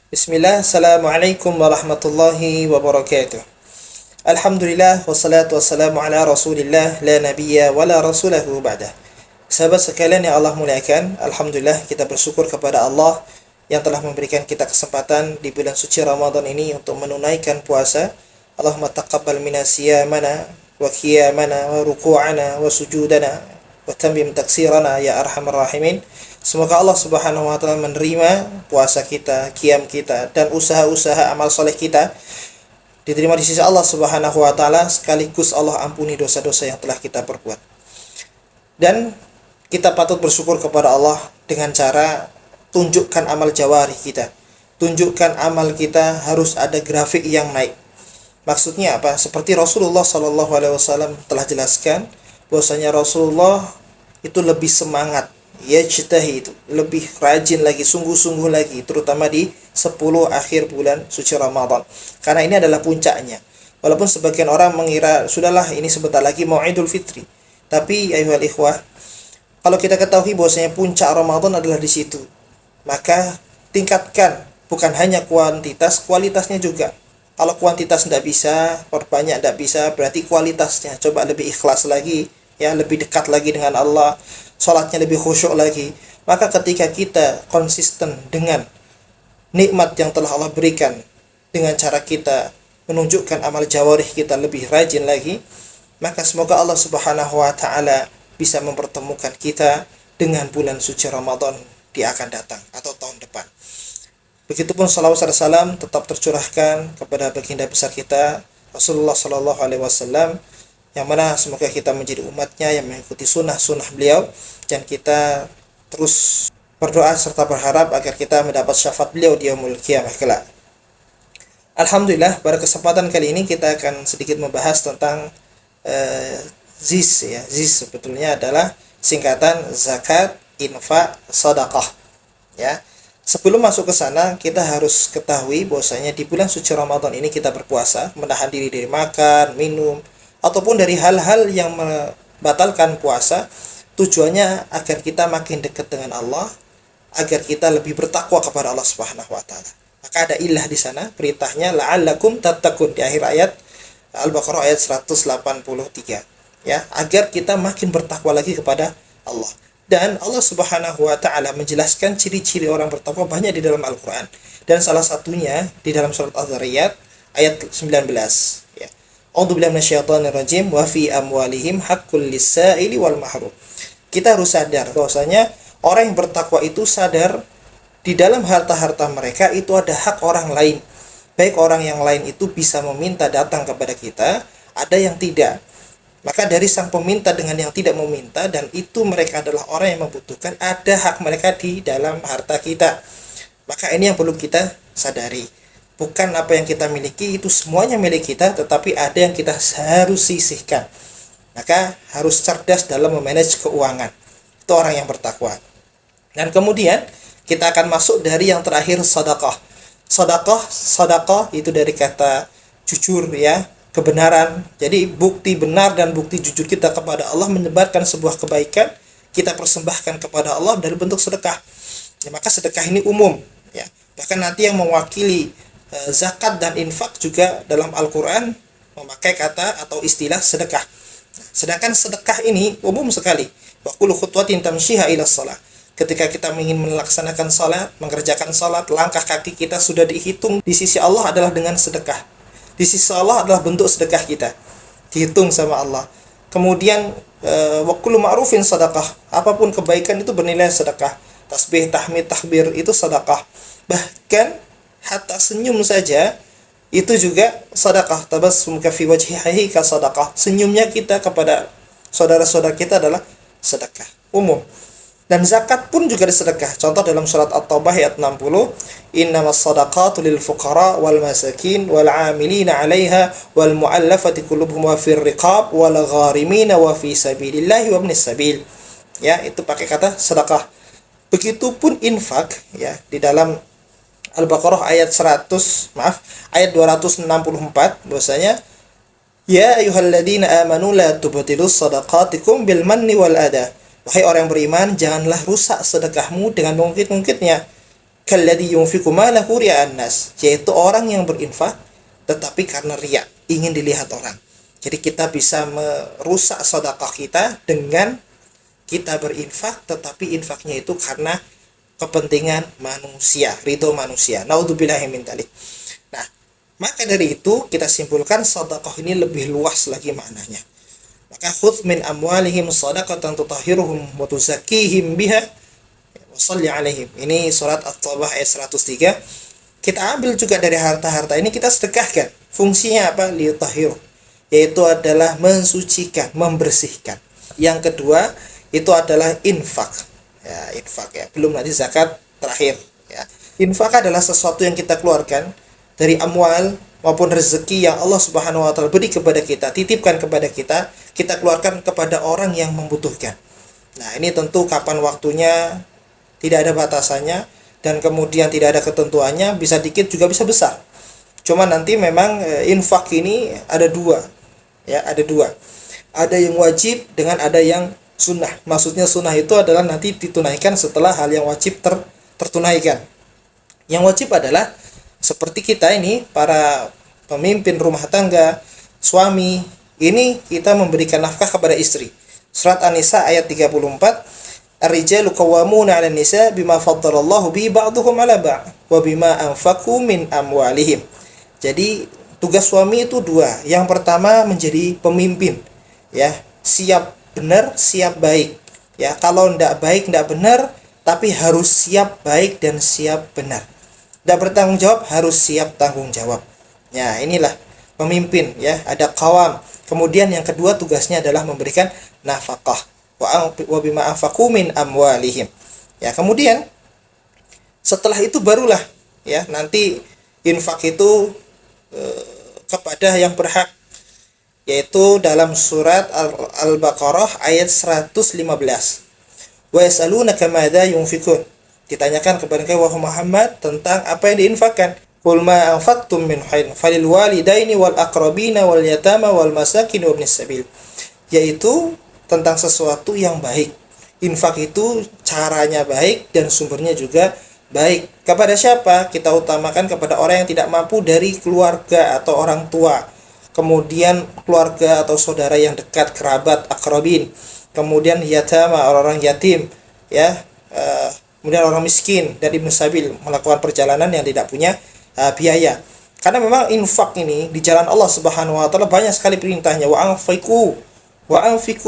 Bismillah, Assalamualaikum warahmatullahi wabarakatuh. Alhamdulillah, wassalatu wassalamu ala rasulillah, la nabiyya wa la rasulahu ba'dah. Sahabat sekalian yang Allah muliakan, Alhamdulillah kita bersyukur kepada Allah yang telah memberikan kita kesempatan di bulan suci Ramadan ini untuk menunaikan puasa. Allahumma taqabbal minna siyamana wa qiyamana wa ruku'ana wa sujudana wa tammim taksirana ya arhamar rahimin. Semoga Allah Subhanahu wa taala menerima puasa kita, qiyam kita, dan usaha-usaha amal soleh kita diterima di sisi Allah Subhanahu wa taala, sekaligus Allah ampuni dosa-dosa yang telah kita perbuat. Dan kita patut bersyukur kepada Allah dengan cara tunjukkan amal jawarih kita. Tunjukkan amal kita harus ada grafik yang naik. Maksudnya apa? Seperti Rasulullah Shallallahu alaihi wasallam telah jelaskan bahwasanya Rasulullah itu lebih semangat, itu lebih rajin lagi, sungguh-sungguh lagi, terutama di 10 akhir bulan suci Ramadan, karena ini adalah puncaknya. Walaupun sebagian orang mengira sudahlah ini sebentar lagi mau Idul Fitri, tapi ayuhal ikhwah, kalau kita ketahui bahwasanya puncak Ramadan adalah di situ, maka tingkatkan bukan hanya kuantitas, kualitasnya juga. Kalau kuantitas tidak bisa, perbanyak tidak bisa, berarti kualitasnya coba lebih ikhlas lagi, ya, lebih dekat lagi dengan Allah, salatnya lebih khusyuk lagi. Maka ketika kita konsisten dengan nikmat yang telah Allah berikan, dengan cara kita menunjukkan amal jawarih kita lebih rajin lagi, maka semoga Allah Subhanahu wa taala bisa mempertemukan kita dengan bulan suci Ramadan di akan datang atau tahun depan. Begitupun salawat dan salam tetap tercurahkan kepada baginda besar kita Rasulullah Sallallahu Alaihi Wasallam, yang mana semoga kita menjadi umatnya yang mengikuti sunnah-sunnah beliau, dan kita terus berdoa serta berharap agar kita mendapat syafaat beliau di yaumul qiyamah kelak. Alhamdulillah, pada kesempatan kali ini kita akan sedikit membahas tentang ZIS, ya. ZIS sebetulnya adalah singkatan zakat, infak, sedekah, ya. Sebelum masuk ke sana, kita harus ketahui bahwasanya di bulan suci Ramadan ini kita berpuasa, menahan diri dari makan, minum, ataupun dari hal-hal yang membatalkan puasa. Tujuannya agar kita makin dekat dengan Allah, agar kita lebih bertakwa kepada Allah Subhanahu wa taala. Maka ada ilah di sana, perintahnya la'allakum tattaqun di akhir ayat Al-Baqarah ayat 183, ya, agar kita makin bertakwa lagi kepada Allah. Dan Allah Subhanahu wa taala menjelaskan ciri-ciri orang bertakwa banyak di dalam Al-Qur'an. Dan salah satunya di dalam surat Az-Zariyat ayat 19, ya. A'udzubillahi minasyaitonir rajim wa fi amwalihim haqqul lis-sa'ili wal mahrum. Kita harus sadar bahwasanya orang yang bertakwa itu sadar di dalam harta-harta mereka itu ada hak orang lain. Baik orang yang lain itu bisa meminta datang kepada kita, ada yang tidak. Maka dari sang peminta dengan yang tidak meminta, dan itu mereka adalah orang yang membutuhkan, ada hak mereka di dalam harta kita. Maka ini yang perlu kita sadari. Bukan apa yang kita miliki itu semuanya milik kita, tetapi ada yang kita harus sisihkan. Maka harus cerdas dalam memanage keuangan. Itu orang yang bertakwa. Dan kemudian kita akan masuk dari yang terakhir, sedekah. Sedekah itu dari kata jujur, ya, kebenaran. Jadi bukti benar dan bukti jujur kita kepada Allah menyebarkan sebuah kebaikan, kita persembahkan kepada Allah dalam bentuk sedekah. Ya, maka sedekah ini umum, ya. Bahkan nanti yang mewakili zakat dan infak juga dalam Al-Qur'an memakai kata atau istilah sedekah. Sedangkan sedekah ini umum sekali. Wa kullu khutwatin tamshiha ila shalah. Ketika kita ingin melaksanakan salat, mengerjakan salat, langkah kaki kita sudah dihitung di sisi Allah adalah dengan sedekah. Di sisi Allah adalah bentuk sedekah kita, dihitung sama Allah. Kemudian wa kullu ma'rufin sedekah. Apapun kebaikan itu bernilai sedekah. Tasbih, tahmid, takbir itu sedekah. Bahkan hatta senyum saja itu juga sedekah. Tabassumuka fi wajhihi ka sedekah. Senyumnya kita kepada saudara-saudara kita adalah sedekah umum. Dan zakat pun juga disedekah. Contoh dalam surat At-Taubah ayat 60, innamas shadaqatu lil fuqara wal masakin wal 'amilina 'alaiha wal mu'allafati qulubuhum wa fir riqab wal gharimina wa fi sabilillahi wa ibnis sabil. Ya, itu pakai kata sedekah. Begitupun infak, ya, di dalam Al-Baqarah ayat 264 bahwasanya ya ayyuhalladzina amanu la tubtilus shadaqatikum bil manni wal adha. Wahai orang yang beriman, janganlah rusak sedekahmu dengan mengungkit-ungkitnya. kalladzi yunfiqu malahu ria'an nas, yaitu orang yang berinfak tetapi karena riya, ingin dilihat orang. Jadi kita bisa merusak sedekah kita dengan kita berinfak tetapi infaknya itu karena kepentingan manusia, ridho manusia. Naudzubillahi min dzalik. Nah, maka dari itu kita simpulkan sedekah ini lebih luas lagi maknanya. Maka khudz min amwalihim shadaqatan tutahhiruhum wa tuzakkihim biha wa shalli 'alaihim. Ini surat At-Taubah ayat 103. Kita ambil juga dari harta-harta ini kita sedekahkan. Fungsinya apa? Liyutahhiru, yaitu adalah mensucikan, membersihkan. Yang kedua itu adalah infak. Ya, infak ya. Belum nanti zakat terakhir ya. Infak adalah sesuatu yang kita keluarkan dari amwal maupun rezeki yang Allah Subhanahu wa taala beri kepada kita, titipkan kepada kita, kita keluarkan kepada orang yang membutuhkan. Nah, ini tentu kapan waktunya tidak ada batasannya dan kemudian tidak ada ketentuannya, bisa dikit juga bisa besar. Cuma nanti memang infak ini ada dua. Ya, ada dua. Ada yang wajib dengan ada yang sunnah. Maksudnya sunnah itu adalah nanti ditunaikan setelah hal yang wajib tertunaikan. Yang wajib adalah seperti kita ini, para pemimpin rumah tangga, suami, ini kita memberikan nafkah kepada istri. Surat An-Nisa ayat 34, Ar-rijalu qawwamuna 'alan nisa bima faddalallahu bi ba'dhum 'ala ba'd wa bima anfaqu min amwalihim. Jadi tugas suami itu dua. Yang pertama menjadi pemimpin, ya, siap benar, siap baik. Ya, kalau ndak baik, ndak benar, tapi harus siap baik dan siap benar. Ndak bertanggung jawab, harus siap tanggung jawab. Ya, inilah pemimpin ya, ada qawam. Kemudian yang kedua tugasnya adalah memberikan nafkah. Wa bima anfaqu min amwalihim. Ya, kemudian setelah itu barulah ya nanti infak itu kepada yang berhak, yaitu dalam surat Al-Baqarah ayat 115. Wa yas'alunaka madza yunfikun. Ditanyakan kepada engkau Muhammad tentang apa yang diinfakkan. Qul ma anfaqtum min khairin falil walidaini wal aqrabina wal yatama wal masakin wa ibnis sabil. Yaitu tentang sesuatu yang baik. Infak itu caranya baik dan sumbernya juga baik. Kepada siapa? Kita utamakan kepada orang yang tidak mampu dari keluarga atau orang tua. Kemudian keluarga atau saudara yang dekat, kerabat, akrabin. Kemudian yatama, orang-orang yatim, ya. Kemudian orang miskin dan ibnu sabil, melakukan perjalanan yang tidak punya biaya. Karena memang infak ini di jalan Allah Subhanahu wa taala banyak sekali perintahnya, wa anfiqu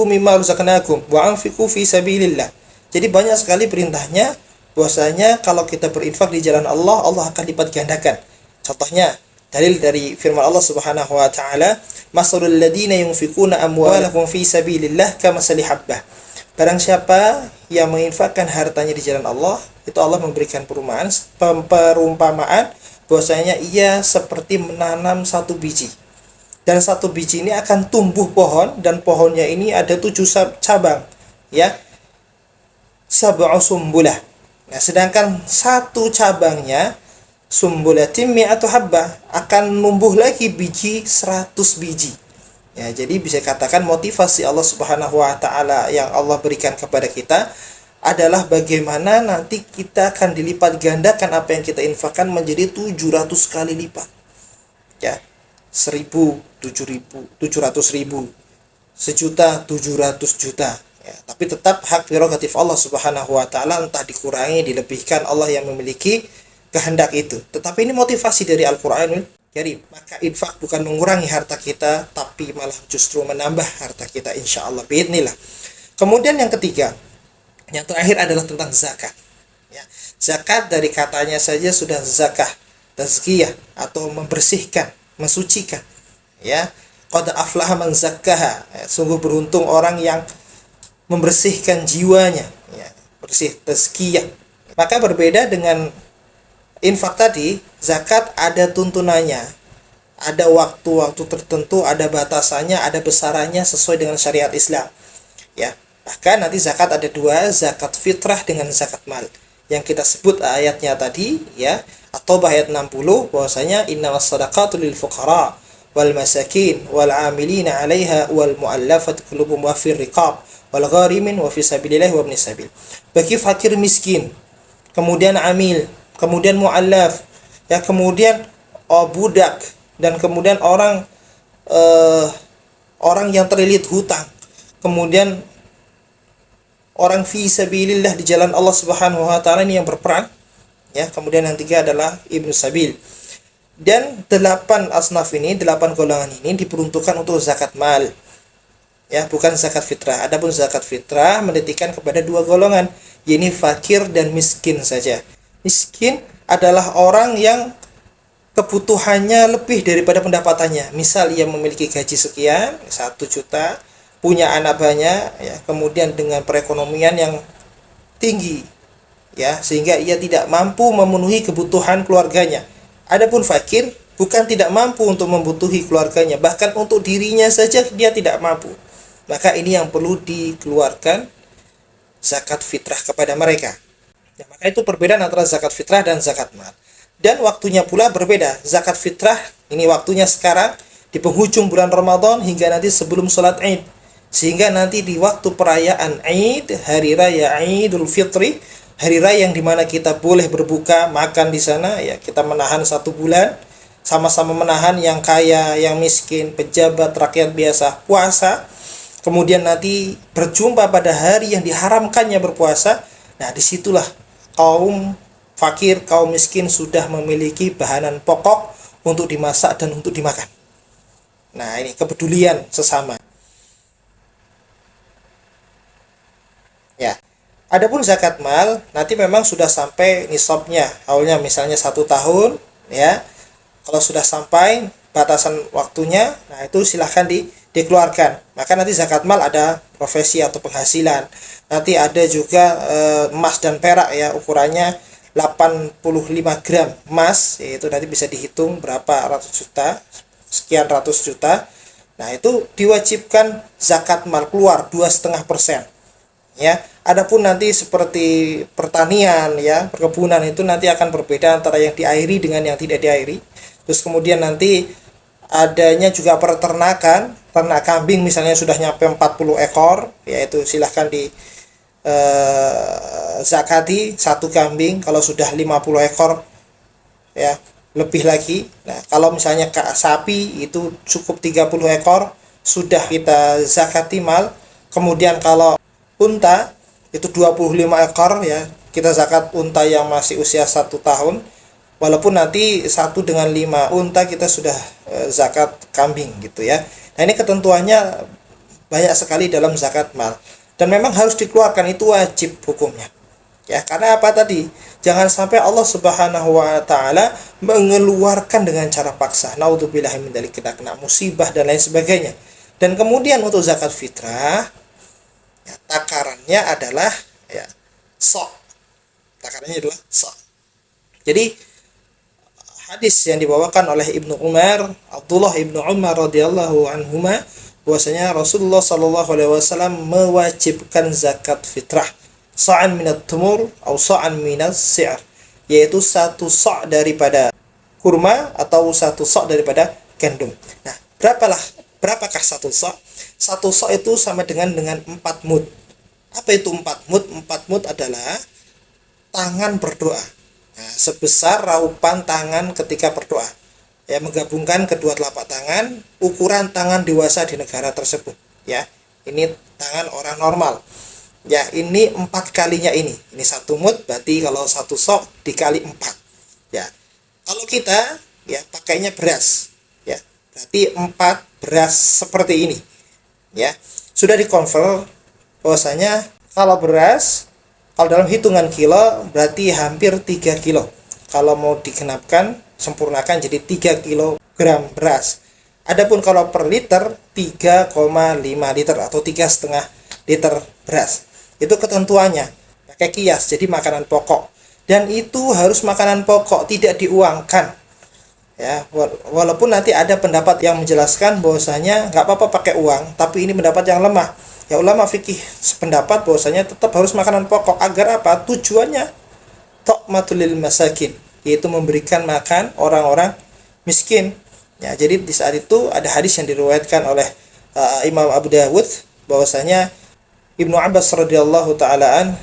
mimma razaqnakum wa anfiqu fi sabilillah. Jadi banyak sekali perintahnya bahwasanya kalau kita berinfak di jalan Allah, Allah akan lipat gandakan. Contohnya dalil dari firman Allah Subhanahu wa taala, masalul ladina yunfikuna amwalahum fi sabilillah kamasali habbah. Barang siapa yang menginfakkan hartanya di jalan Allah, itu Allah memberikan perumpamaan bahwasanya ia seperti menanam satu biji. Dan satu biji ini akan tumbuh pohon, dan pohonnya ini ada 7 cabang, ya. Sab'u sumbulah. Nah, sedangkan satu cabangnya sumbulatin mi'atu habbah, akan numbuh lagi biji 100 biji. Ya, jadi bisa katakan motivasi Allah Subhanahu wa taala yang Allah berikan kepada kita adalah bagaimana nanti kita akan dilipat gandakan apa yang kita infakkan menjadi 700 kali lipat. Ya. 1.000, 7.000, 700.000, sejuta, 700 juta. Ya, tapi tetap hak prerogatif Allah Subhanahu wa taala, entah dikurangi, dilebihkan, Allah yang memiliki kehendak itu. Tetapi ini motivasi dari Al-Qur'anul Karim. Maka infak bukan mengurangi harta kita, tapi malah justru menambah harta kita, insyaallah biidznillah. Kemudian yang ketiga, yang terakhir adalah tentang zakat. Ya, zakat dari katanya saja sudah zakah, tazkiyah atau membersihkan, mensucikan. Ya, qad aflaha man zakkaha. Ya, sungguh beruntung orang yang membersihkan jiwanya, ya, bersih, tazkiyah. Maka berbeda dengan infak tadi, zakat ada tuntunannya, ada waktu-waktu tertentu, ada batasannya, ada besarannya sesuai dengan syariat Islam. Ya, bahkan nanti zakat ada dua, zakat fitrah dengan zakat mal. Yang kita sebut ayatnya tadi, ya, atau ayat 60 bahwasanya innamas shadaqatu lil fuqara wal masakin wal 'amilina 'alaiha wal mu'allafati qulubuhum wa fir riqab wal gharimin wa fi sabilillah wa ibnis sabil. Bagi fakir miskin, kemudian amil, kemudian mu'allaf, ya, kemudian budak, dan kemudian orang yang terlilit hutang, kemudian orang fi sabilillah di jalan Allah Subhanahu wa taala ini yang berperang, ya. Kemudian yang tiga adalah ibnu sabil. Dan 8 asnaf ini, 8 golongan ini diperuntukkan untuk zakat mal, ya, bukan zakat fitrah. Adapun zakat fitrah menitikan kepada 2 golongan, yaitu fakir dan miskin saja. Miskin adalah orang yang kebutuhannya lebih daripada pendapatannya. Misal ia memiliki gaji sekian, 1 juta, punya anak banyak, ya, kemudian dengan perekonomian yang tinggi, ya, sehingga ia tidak mampu memenuhi kebutuhan keluarganya. Adapun fakir bukan tidak mampu untuk membutuhi keluarganya, bahkan untuk dirinya saja dia tidak mampu. Maka ini yang perlu dikeluarkan zakat fitrah kepada mereka. Ya, maka itu perbedaan antara zakat fitrah dan zakat mal. Dan waktunya pula berbeda. Zakat fitrah ini waktunya sekarang di penghujung bulan Ramadan hingga nanti sebelum sholat Id. Sehingga nanti di waktu perayaan Id, hari raya Idul Fitri, hari raya yang dimana kita boleh berbuka, makan di sana, ya, kita menahan 1 bulan, sama-sama menahan, yang kaya, yang miskin, pejabat, rakyat biasa, puasa. Kemudian nanti berjumpa pada hari yang diharamkannya berpuasa. Nah, disitulah kaum fakir, kaum miskin sudah memiliki bahanan pokok untuk dimasak dan untuk dimakan. Nah, ini kepedulian sesama. Ya. Adapun zakat mal nanti memang sudah sampai nisabnya, awalnya misalnya 1 tahun, ya. Kalau sudah sampai batasan waktunya, nah itu silahkan dikeluarkan. Maka nanti zakat mal ada profesi atau penghasilan. Nanti ada juga emas dan perak, ya, ukurannya 85 gram emas, yaitu nanti bisa dihitung berapa ratus juta, sekian ratus juta. Nah, itu diwajibkan zakat mal keluar 2,5%. Ya, adapun nanti seperti pertanian, ya, perkebunan, itu nanti akan berbeda antara yang diairi dengan yang tidak diairi. Terus kemudian nanti adanya juga peternakan, ternak kambing misalnya sudah nyampe 40 ekor, yaitu silahkan di zakati 1 kambing. Kalau sudah 50 ekor, ya, lebih lagi. Nah, kalau misalnya sapi itu cukup 30 ekor sudah kita zakati mal. Kemudian kalau unta itu 25 ekor, ya, kita zakat unta yang masih usia 1 tahun. Walaupun nanti 1 dengan 5 unta kita sudah zakat kambing, gitu, ya. Nah, ini ketentuannya banyak sekali dalam zakat mal. Dan memang harus dikeluarkan, itu wajib hukumnya. Ya, karena apa tadi? Jangan sampai Allah Subhanahu wa taala mengeluarkan dengan cara paksa. Naudzubillah min dzalik, kita kena musibah dan lain sebagainya. Dan kemudian untuk zakat fitrah, ya, takarannya adalah, ya, sok. Takarannya adalah sok. Jadi hadis yang dibawakan oleh Ibnu Umar, Abdullah Ibnu Umar radhiyallahu anhuma, bahwasanya Rasulullah sallallahu alaihi wasallam mewajibkan zakat fitrah sa'an minat tumur atau sa'an minas si'r, yaitu 1 sa' daripada kurma atau 1 sa' daripada gandum. Nah, berapakah 1 sa'? 1 sa' itu sama dengan 4 mud. Apa itu 4 mud? 4 mud adalah tangan berdoa. Nah, sebesar raupan tangan ketika berdoa. Ya, menggabungkan kedua telapak tangan, ukuran tangan dewasa di negara tersebut. Ya, ini tangan orang normal. Ya, ini 4 kalinya ini. Ini 1 mud, berarti kalau 1 sa' dikali 4. Ya, kalau kita, ya, pakainya beras. Ya, berarti 4 beras seperti ini. Ya, sudah dikonvert bahwasanya kalau beras, kalau dalam hitungan kilo berarti hampir 3 kilo. Kalau mau digenapkan, sempurnakan jadi 3 kilogram beras. Adapun kalau per liter 3,5 liter atau 3,5 liter beras. Itu ketentuannya pakai kias, jadi makanan pokok. Dan itu harus makanan pokok, tidak diuangkan. Ya, walaupun nanti ada pendapat yang menjelaskan bahwasanya nggak apa-apa pakai uang, tapi ini pendapat yang lemah. Ya, ulama fikih sependapat bahwasanya tetap harus makanan pokok. Agar apa? Tujuannya tu'matul lil masakin, yaitu memberikan makan orang-orang miskin. Ya, jadi di saat itu ada hadis yang diriwayatkan oleh Imam Abu Dawud bahwasanya Ibnu Abbas radhiyallahu taalaan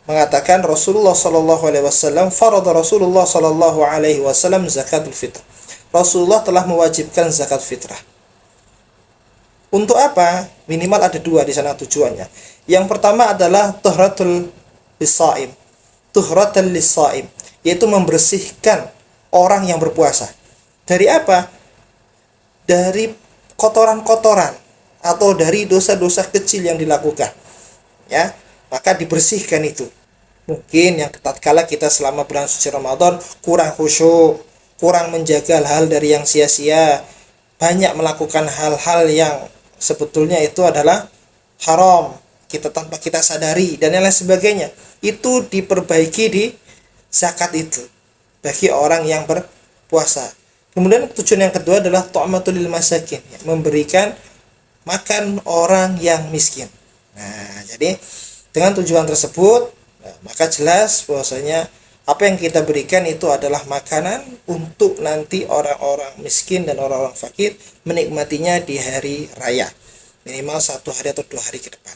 mengatakan Rasulullah sallallahu alaihi wasallam farada Rasulullah sallallahu alaihi wasallam zakatul fitr. Rasulullah telah mewajibkan zakat fitrah. Untuk apa? Minimal ada dua di sana tujuannya. Yang pertama adalah tuhratul lisaim. Tuhratul lisaim, yaitu membersihkan orang yang berpuasa. Dari apa? Dari kotoran-kotoran atau dari dosa-dosa kecil yang dilakukan. Ya, maka dibersihkan itu. Mungkin yang tatkala kita selama bulan suci Ramadan kurang khusyuk, kurang menjaga hal dari yang sia-sia, banyak melakukan hal-hal yang sebetulnya itu adalah haram, kita tanpa kita sadari dan lain sebagainya. Itu diperbaiki di zakat itu bagi orang yang berpuasa. Kemudian tujuan yang kedua adalah ta'matul lil masakin, memberikan makan orang yang miskin. Nah, jadi dengan tujuan tersebut, maka jelas bahwasanya apa yang kita berikan itu adalah makanan untuk nanti orang-orang miskin dan orang-orang fakir menikmatinya di hari raya, minimal 1 hari atau 2 hari ke depan.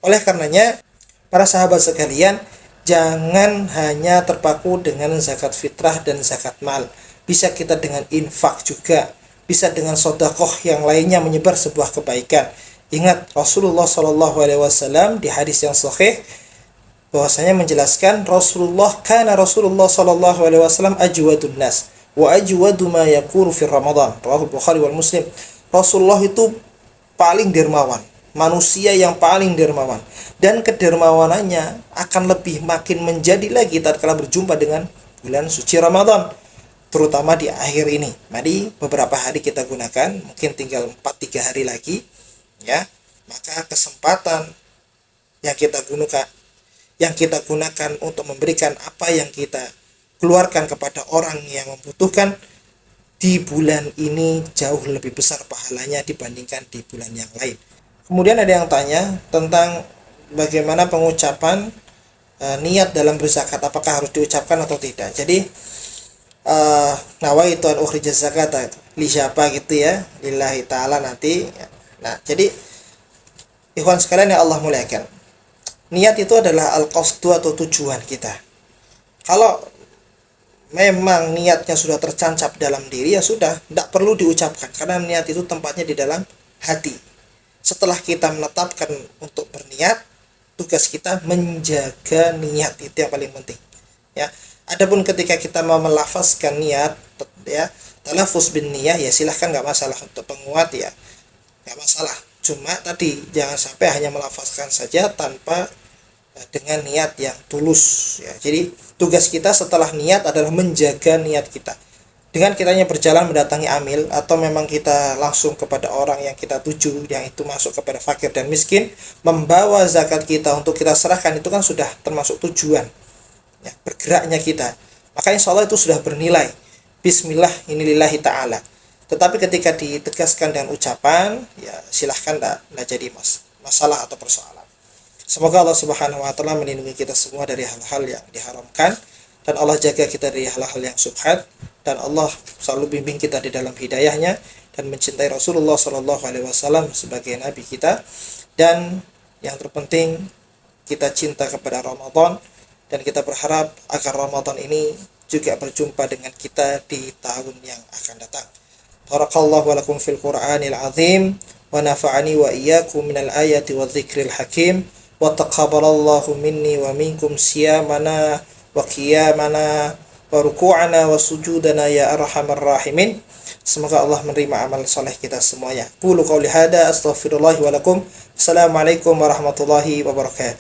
Oleh karenanya, para sahabat sekalian, jangan hanya terpaku dengan zakat fitrah dan zakat mal. Bisa kita dengan infak juga, bisa dengan sedekah yang lainnya menyebar sebuah kebaikan. Ingat Rasulullah Shallallahu Alaihi Wasallam di hadis yang sahih bahwasanya menjelaskan Rasulullah Shallallahu Alaihi Wasallam ajwadun nas wa ajwadu ma yakunu fi Ramadan. Rawahu Bukhari wal Muslim. Rasulullah itu paling dermawan, manusia yang paling dermawan, dan kedermawanannya akan lebih makin menjadi lagi tatkala berjumpa dengan bulan suci Ramadan, terutama di akhir ini. Mari beberapa hari kita gunakan, mungkin tinggal 4-3 hari lagi, ya. Maka kesempatan yang kita gunakan untuk memberikan apa yang kita keluarkan kepada orang yang membutuhkan di bulan ini jauh lebih besar pahalanya dibandingkan di bulan yang lain. Kemudian ada yang tanya tentang bagaimana pengucapan niat dalam berzakat, apakah harus diucapkan atau tidak. Jadi nawaitu an ukhrijaz zakata li siapa gitu ya, lillahi ta'ala nanti. Nah, jadi ikhwan sekalian yang Allah muliakan, niat itu adalah al-qasdu atau tujuan kita. Kalau memang niatnya sudah tercancap dalam diri, ya sudah, tidak perlu diucapkan, karena niat itu tempatnya di dalam hati. Setelah kita menetapkan untuk berniat, tugas kita menjaga niat, itu yang paling penting. Ya, adapun ketika kita mau melafazkan niat, ya, talafuz bin niyah, ya silahkan, nggak masalah. Untuk penguat ya nggak masalah. Cuma tadi jangan sampai hanya melafazkan saja tanpa dengan niat yang tulus. Ya, jadi tugas kita setelah niat adalah menjaga niat kita. Dengan kitanya berjalan mendatangi amil, atau memang kita langsung kepada orang yang kita tuju, yang itu masuk kepada fakir dan miskin, membawa zakat kita untuk kita serahkan, itu kan sudah termasuk tujuan, ya, bergeraknya kita. Maka insya Allah itu sudah bernilai. Bismillah ini lillahi ta'ala. Tetapi ketika ditegaskan dengan ucapan, ya silahkan, tidak jadi masalah atau persoalan. Semoga Allah Subhanahu wa Ta'ala melindungi kita semua dari hal-hal yang diharamkan, dan Allah jaga kita dari hal-hal yang subhat, dan Allah selalu bimbing kita di dalam hidayahnya, dan mencintai Rasulullah Sallallahu Alaihi Wasallam sebagai Nabi kita. Dan yang terpenting, kita cinta kepada Ramadan, dan kita berharap agar Ramadan ini juga berjumpa dengan kita di tahun yang akan datang. Barakallahu walakum fil Qur'anil azim, wa nafa'ani wa iyyakum minal ayati wa dzikril hakim, wa taqabbalallahu minni wa minkum siyamana wa qiyamana wa ruku'ana wa sujudana ya arhamar rahimin. Semoga Allah menerima amal saleh kita semuanya. Qulu qouli hada astaghfirullah wa lakum. Assalamualaikum warahmatullahi wabarakatuh.